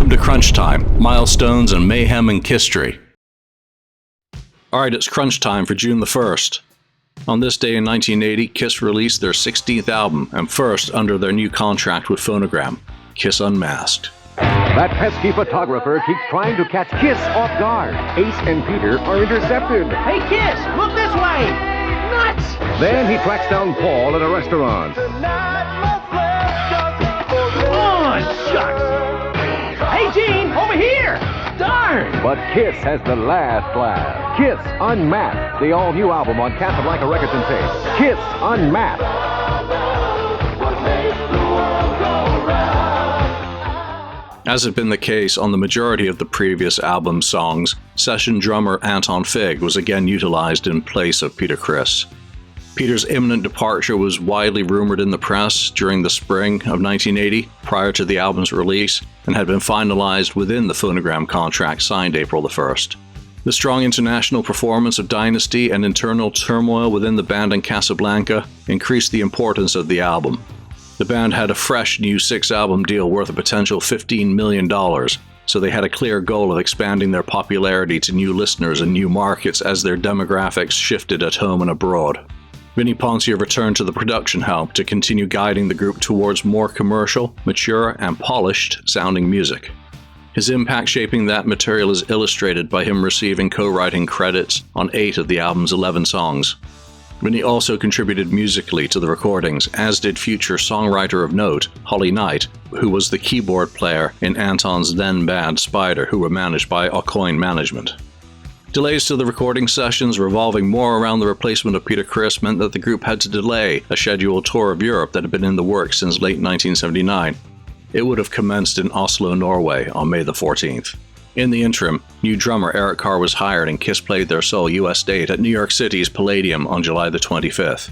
Welcome to Krunch Time, milestones and mayhem in history. Alright, it's Krunch Time for June the 1st. On this day in 1980, Kiss released their 16th album, and first under their new contract with Phonogram, Kiss Unmasked. That pesky photographer keeps trying to catch Kiss off guard. Ace and Peter are intercepted. Hey, Kiss, look this way! Nuts! Then he tracks down Paul at a restaurant. Oh, shucks! Hey, Gene, over here! Darn! But Kiss has the last laugh. Kiss Unmapped, the all-new album on Casablanca Records and Tapes. Kiss Unmapped. As had been the case on the majority of the previous album songs, session drummer Anton Fig was again utilized in place of Peter Criss. Peter's imminent departure was widely rumored in the press during the spring of 1980, prior to the album's release, and had been finalized within the Phonogram contract signed April the 1st. The strong international performance of Dynasty and internal turmoil within the band in Casablanca increased the importance of the album. The band had a fresh new 6-album deal worth a potential $15 million, so they had a clear goal of expanding their popularity to new listeners and new markets as their demographics shifted at home and abroad. Vinnie Poncia returned to the production helm to continue guiding the group towards more commercial, mature, and polished-sounding music. His impact shaping that material is illustrated by him receiving co-writing credits on 8 of the album's 11 songs. Vinnie also contributed musically to the recordings, as did future songwriter of note, Holly Knight, who was the keyboard player in Anton's then band Spider, who were managed by Aucoin Management. Delays to the recording sessions revolving more around the replacement of Peter Criss meant that the group had to delay a scheduled tour of Europe that had been in the works since late 1979. It would have commenced in Oslo, Norway on May the 14th. In the interim, new drummer Eric Carr was hired and Kiss played their sole US date at New York City's Palladium on July the 25th.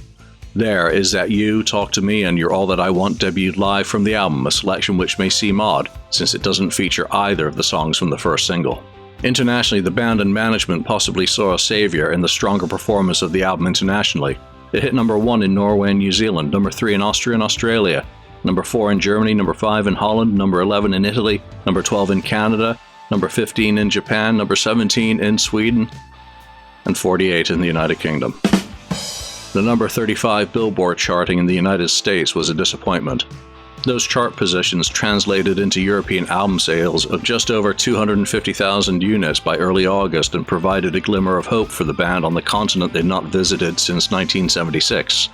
There, Is That You, Talk to Me, and You're All That I Want debuted live from the album, a selection which may seem odd since it doesn't feature either of the songs from the first single. Internationally, the band and management possibly saw a savior in the stronger performance of the album internationally. It hit number 1 in Norway and New Zealand, number 3 in Austria and Australia, number 4 in Germany, number 5 in Holland, number 11 in Italy, number 12 in Canada, number 15 in Japan, number 17 in Sweden, and 48 in the United Kingdom. The number 35 Billboard charting in the United States was a disappointment. Those chart positions translated into European album sales of just over 250,000 units by early August and provided a glimmer of hope for the band on the continent they'd not visited since 1976.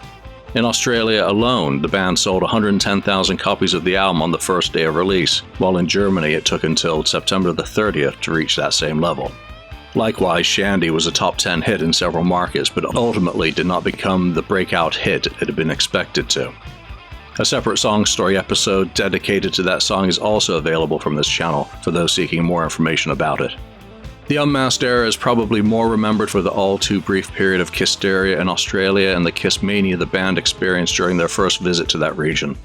In Australia alone, the band sold 110,000 copies of the album on the first day of release, while in Germany it took until September the 30th to reach that same level. Likewise, Shandy was a top 10 hit in several markets, but ultimately did not become the breakout hit it had been expected to. A separate song story episode dedicated to that song is also available from this channel for those seeking more information about it. The Unmasked era is probably more remembered for the all-too-brief period of Kissteria in Australia and the Kiss mania the band experienced during their first visit to that region.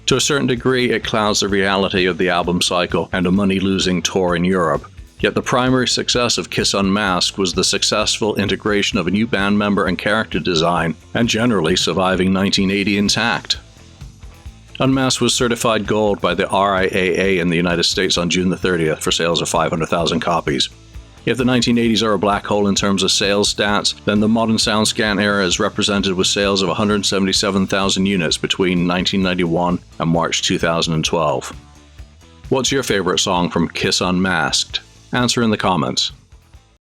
To a certain degree, it clouds the reality of the album cycle and a money-losing tour in Europe, yet the primary success of Kiss Unmasked was the successful integration of a new band member and character design, and generally surviving 1980 intact. Unmasked was certified gold by the RIAA in the United States on June the 30th for sales of 500,000 copies. If the 1980s are a black hole in terms of sales stats, then the modern SoundScan era is represented with sales of 177,000 units between 1991 and March 2012. What's your favorite song from Kiss Unmasked? Answer in the comments.